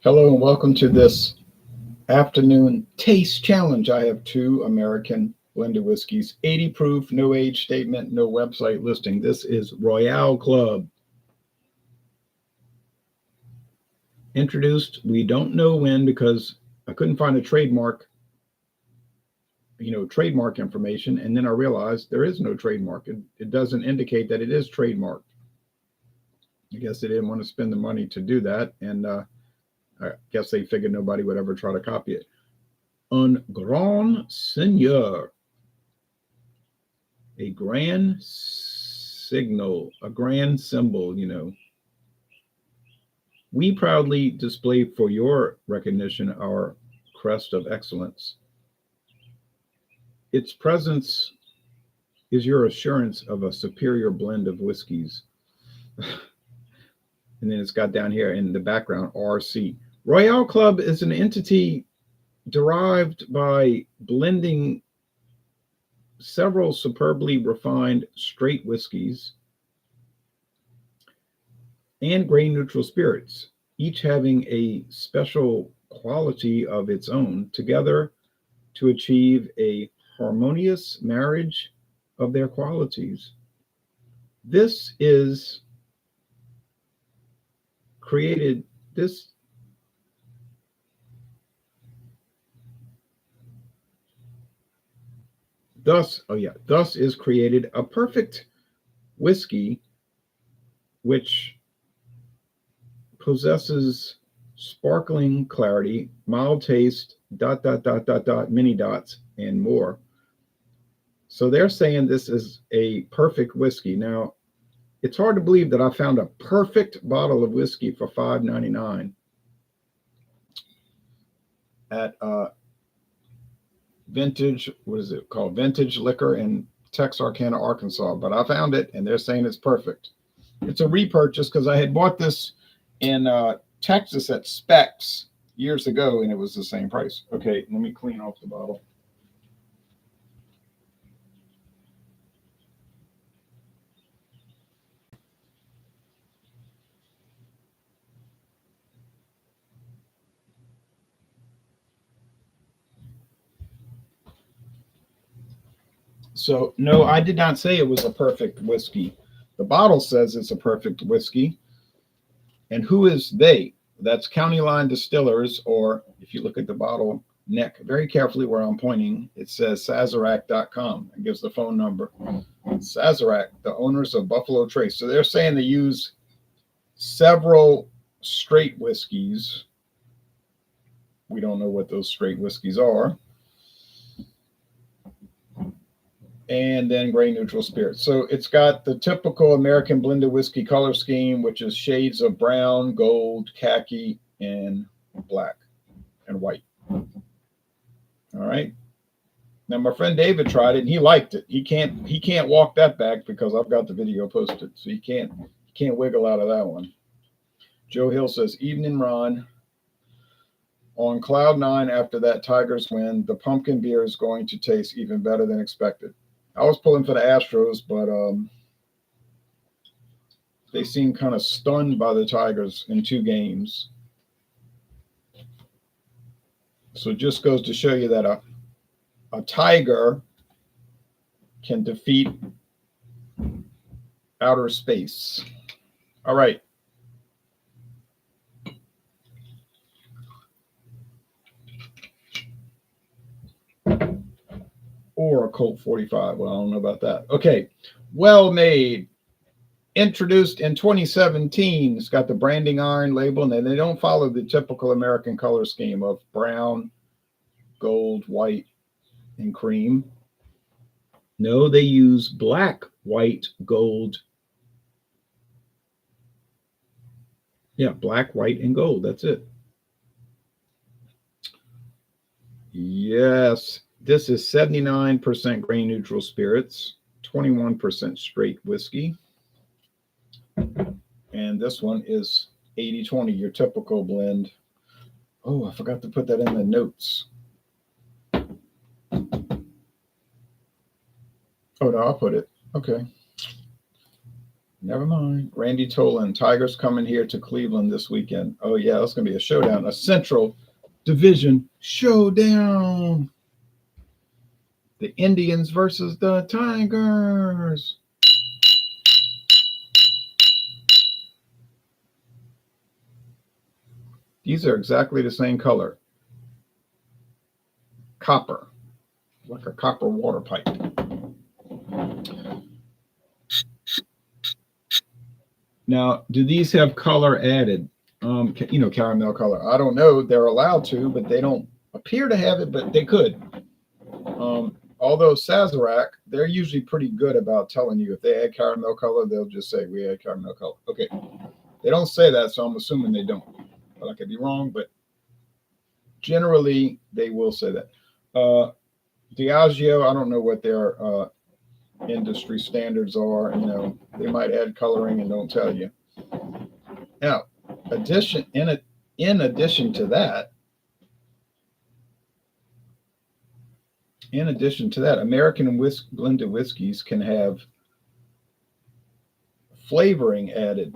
Hello and welcome to this afternoon taste challenge. I have two American blended whiskeys, 80 proof, no age statement, no website listing. This is Royale Club. Introduced, we don't know when because I couldn't find a trademark information. And then I realized there is no trademark. It doesn't indicate that it is trademarked. I guess they didn't want to spend the money to do that. And I guess they figured nobody would ever try to copy it. Un grand seigneur, a grand signal, a grand symbol, We proudly display for your recognition our crest of excellence. Its presence is your assurance of a superior blend of whiskeys. And then it's got down here in the background, RC. Royale Club is an entity derived by blending several superbly refined straight whiskeys and grain neutral spirits, each having a special quality of its own, together to achieve a harmonious marriage of their qualities. This is created, thus is created a perfect whiskey which possesses sparkling clarity, mild taste, ... many dots, and more. So they're saying this is a perfect whiskey. Now, it's hard to believe that I found a perfect bottle of whiskey for $5.99 at Vintage, what is it called? Vintage Liquor in Texarkana, Arkansas. But I found it, and they're saying it's perfect. It's a repurchase because I had bought this in Texas at Specs years ago, and it was the same price. Okay, let me clean off the bottle. So, no, I did not say it was a perfect whiskey. The bottle says it's a perfect whiskey. And who is they? That's County Line Distillers, or if you look at the bottle neck very carefully where I'm pointing, it says Sazerac.com. It gives the phone number. Sazerac, the owners of Buffalo Trace. So they're saying they use several straight whiskeys. We don't know what those straight whiskeys are. And then grain neutral spirits. So it's got the typical American blended whiskey color scheme, which is shades of brown, gold, khaki, and black and white. All right. Now my friend David tried it and he liked it. He can't walk that back because I've got the video posted. So he can't wiggle out of that one. Joe Hill says, "Evening, Ron. On cloud nine after that Tigers win, the pumpkin beer is going to taste even better than expected." I was pulling for the Astros, but they seemed kind of stunned by the Tigers in 2 games. So it just goes to show you that a Tiger can defeat outer space. All right. Or a Colt 45. Well, I don't know about that. Okay. Well made. Introduced in 2017. It's got the branding iron label, and they don't follow the typical American color scheme of brown, gold, white, and cream. No, they use black, white, gold. Yeah, black, white, and gold. That's it. Yes. This is 79% grain neutral spirits, 21% straight whiskey. And this one is 80-20, your typical blend. Oh, I forgot to put that in the notes. Oh, no, I'll put it. Okay. Never mind. Randy Tolan, Tigers coming here to Cleveland this weekend. Oh, yeah, that's going to be a showdown, a Central Division showdown. The Indians versus the Tigers. These are exactly the same color. Copper, like a copper water pipe. Now, do these have color added? Caramel color. I don't know. They're allowed to, but they don't appear to have it, but they could. Although Sazerac, they're usually pretty good about telling you if they add caramel color, they'll just say we add caramel color. Okay. They don't say that, so I'm assuming they don't. But I could be wrong, but generally they will say that. Diageo, I don't know what their industry standards are. They might add coloring and don't tell you. Now, in addition to that, American blended whiskeys can have flavoring added,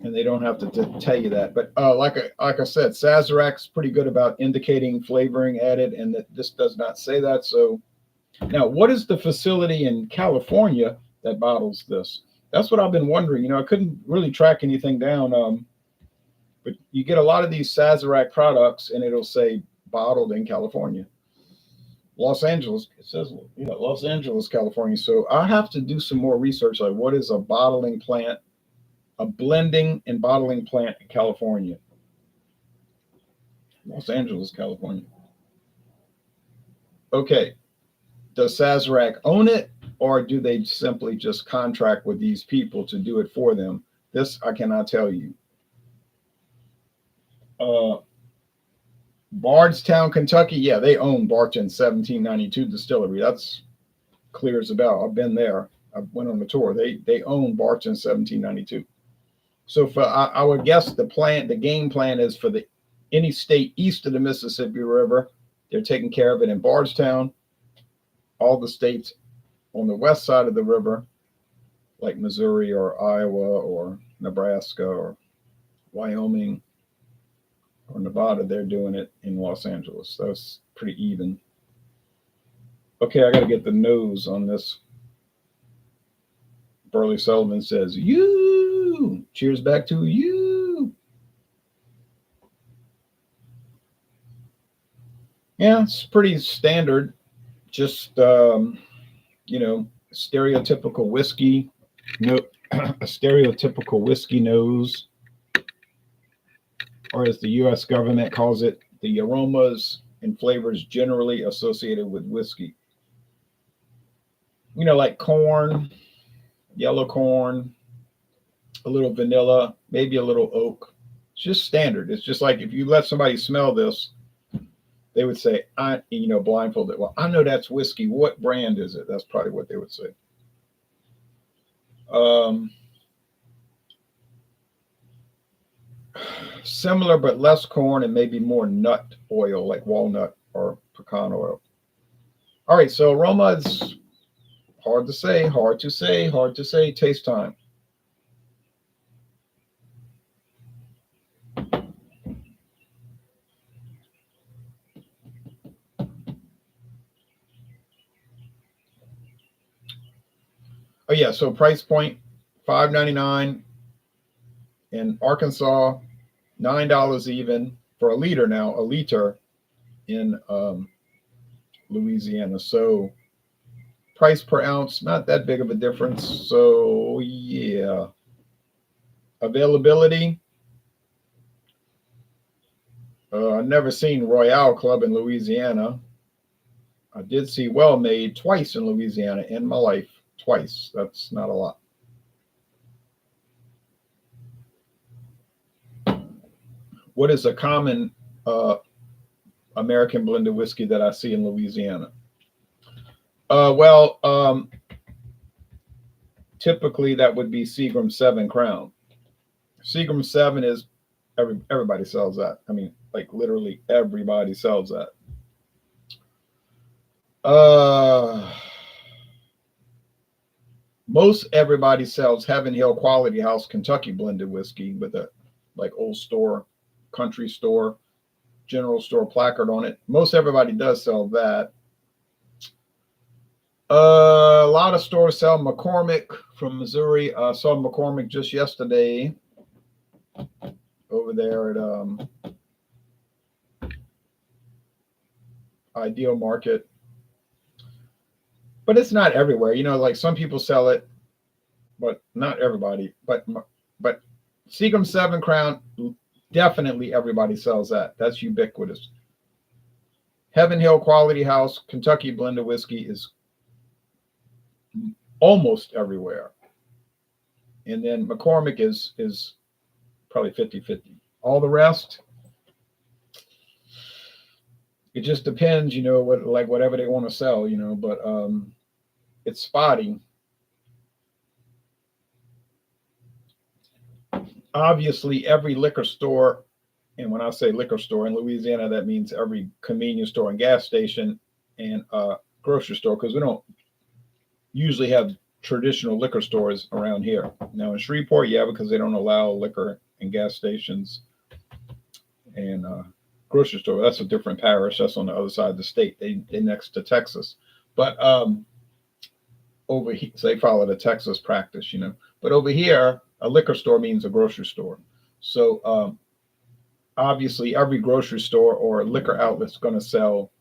and they don't have to tell you that. But like I said, Sazerac's pretty good about indicating flavoring added, and that this does not say that. So now, what is the facility in California that bottles this? That's what I've been wondering. I couldn't really track anything down. But you get a lot of these Sazerac products, and it'll say bottled in California. Los Angeles, it says, Los Angeles, California. So I have to do some more research, like what is a bottling plant, a blending and bottling plant in California? Los Angeles, California. Okay. Does Sazerac own it, or do they simply just contract with these people to do it for them? This I cannot tell you. Bardstown, Kentucky, yeah, they own Barton 1792 Distillery. That's clear as a bell. I've been there. I went on the tour. They own Barton 1792. So I would guess the game plan is for any state east of the Mississippi River, they're taking care of it in Bardstown. All the states on the west side of the river, like Missouri or Iowa or Nebraska or Wyoming or Nevada, they're doing it in Los Angeles. So it's pretty even. Okay, I got to get the nose on this. Burley Sullivan says, you. Cheers back to you. Yeah, it's pretty standard. Just, stereotypical whiskey. No, a stereotypical whiskey nose. Or as the U.S. government calls it, the aromas and flavors generally associated with whiskey. Like corn, yellow corn, a little vanilla, maybe a little oak. It's just standard. It's just like if you let somebody smell this, they would say, blindfolded. Well, I know that's whiskey. What brand is it? That's probably what they would say. Similar but less corn and maybe more nut oil, like walnut or pecan oil. All right, so aroma is hard to say. Taste time. Oh yeah, so price point $5.99 in Arkansas, $9 even for a liter now, a liter in Louisiana. So price per ounce, not that big of a difference. So yeah. Availability. I've never seen Royale Club in Louisiana. I did see Well Made twice in Louisiana in my life. Twice. That's not a lot. What is a common American blended whiskey that I see in Louisiana? Typically that would be Seagram 7 Crown. Seagram 7 is everybody sells that. I mean, like literally everybody sells that. Most everybody sells Heaven Hill Quality House Kentucky blended whiskey with a like old store, country store, general store placard on it. Most everybody does sell that. A lot of stores sell McCormick from Missouri. I saw McCormick just yesterday over there at Ideal Market. But it's not everywhere. You know, like some people sell it, but not everybody. But Seagram 7 Crown, definitely everybody sells that. That's ubiquitous. Heaven Hill Quality House Kentucky blended whiskey is almost everywhere. And then McCormick is probably 50-50. All the rest, it just depends, you know, what, like whatever they want to sell, you know, but it's spotty. Obviously, every liquor store, and when I say liquor store in Louisiana, that means every convenience store and gas station and grocery store, because we don't usually have traditional liquor stores around here. Now in Shreveport, yeah, because they don't allow liquor in gas stations and grocery store. That's a different parish. That's on the other side of the state. They next to Texas, but over here, so they follow the Texas practice, you know. But over here, a liquor store means a grocery store. So obviously, every grocery store or liquor outlet is going to sell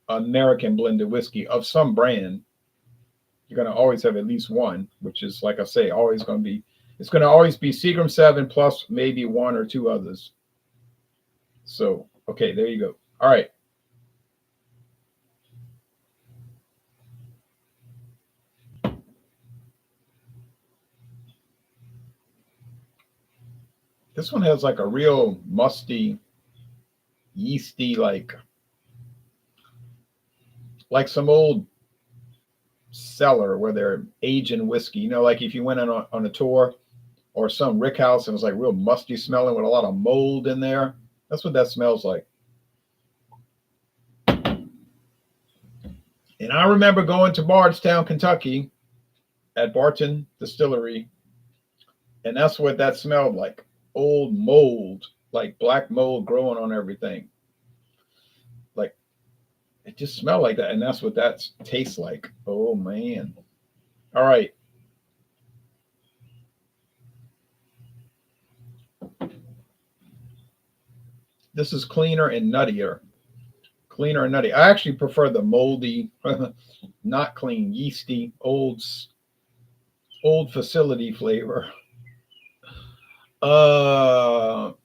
American blended whiskey of some brand. You're going to always have at least one, which is, like I say, always going to be, it's going to always be Seagram 7 plus maybe one or two others. So, okay, there you go. All right. This one has like a real musty, yeasty, like some old cellar where they're aging whiskey. You know, like if you went on a tour or some rick house and it was like real musty smelling with a lot of mold in there. That's what that smells like. And I remember going to Bardstown, Kentucky at Barton Distillery, and that's what that smelled like. Old mold, like black mold growing on everything. Like it just smelled like that, and that's what that tastes like. Oh man. All right. This is cleaner and nuttier. Cleaner and nutty. I actually prefer the moldy, not clean, yeasty, old facility flavor. So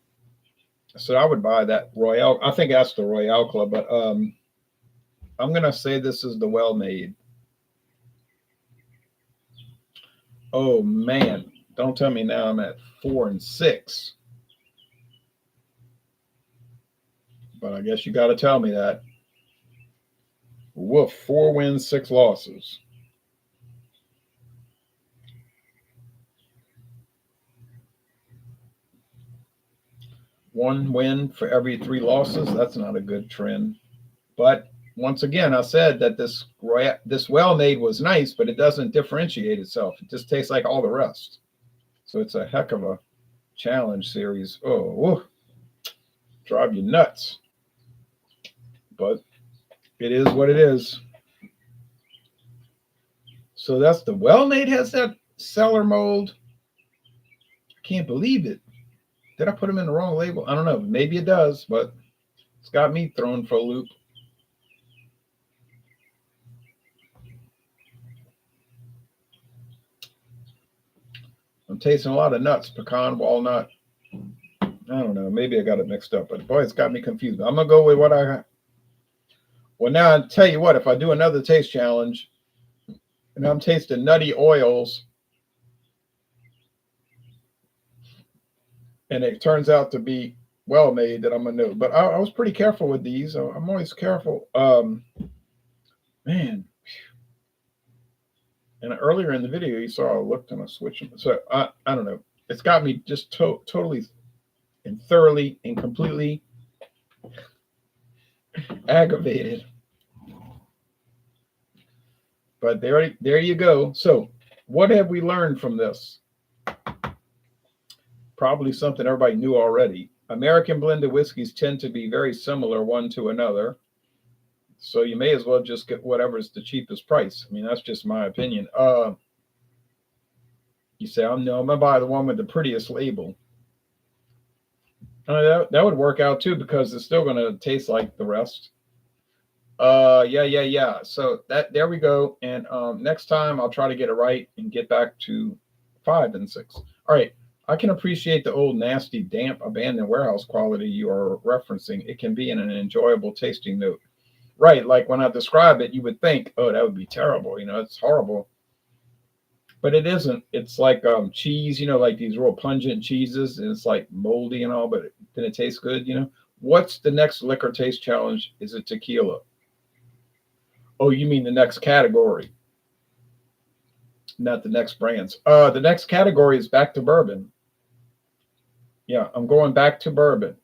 I would buy that Royale. I think that's the Royale Club, but I'm gonna say this is the well made. Oh man, don't tell me now I'm at 4 and 6. But I guess you got to tell me that. Woof, 4 wins, 6 losses. One win for every 3 losses. That's not a good trend. But once again, I said that this well made was nice, but it doesn't differentiate itself. It just tastes like all the rest. So it's a heck of a challenge series. Oh, woo, drive you nuts. But it is what it is. So that's the well made has that cellar mold. Can't believe it. Did I put them in the wrong label? I don't know. Maybe it does, but it's got me thrown for a loop. I'm tasting a lot of nuts, pecan, walnut. I don't know. Maybe I got it mixed up, but boy, it's got me confused. I'm going to go with what I got. Well, now I tell you what, if I do another taste challenge and I'm tasting nutty oils and it turns out to be well made, that I'm going to know. But I was pretty careful with these. I'm always careful. Man. And earlier in the video, you saw I looked and I switched them. So I don't know. It's got me just totally and thoroughly and completely aggravated. But there you go. So What have we learned from this? Probably something everybody knew already. American blended whiskeys tend to be very similar one to another. So you may as well just get whatever's the cheapest price. I mean, that's just my opinion. You say, I'm gonna buy the one with the prettiest label. That would work out too because it's still gonna taste like the rest. Yeah. So there we go. And next time I'll try to get it right and get back to 5 and 6. All right. I can appreciate the old nasty, damp, abandoned warehouse quality you are referencing. It can be in an enjoyable tasting note. Right, like when I describe it, you would think, oh, that would be terrible. It's horrible. But it isn't. It's like cheese, like these real pungent cheeses, and it's like moldy and all, but then it tastes good. What's the next liquor taste challenge? Is it tequila? Oh, you mean the next category, not the next brands. The next category is back to bourbon. Yeah, I'm going back to bourbon.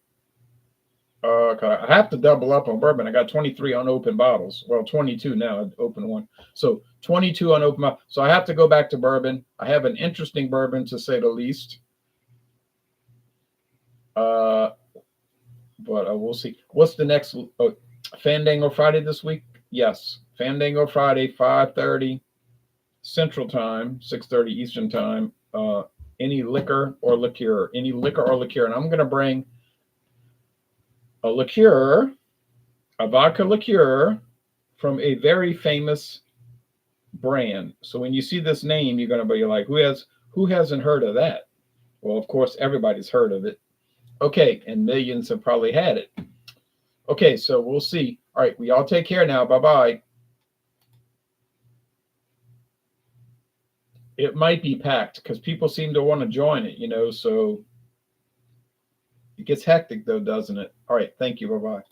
I have to double up on bourbon. I got 23 unopened bottles. Well, 22 now. I opened one. So 22 unopened bottles. So I have to go back to bourbon. I have an interesting bourbon, to say the least. But we'll see. What's the next? Fandango Friday this week? Yes. Fandango Friday, 5:30 Central Time, 6:30 Eastern Time. Any liquor or liqueur. Any liquor or liqueur. And I'm going to bring a liqueur, a vodka liqueur from a very famous brand. So when you see this name, you're going to be like, who hasn't heard of that? Well, of course, everybody's heard of it. Okay, and millions have probably had it. Okay, so we'll see. All right, we all take care now. Bye-bye. It might be packed because people seem to want to join it, so it gets hectic though, doesn't it? All right, thank you. Bye-bye.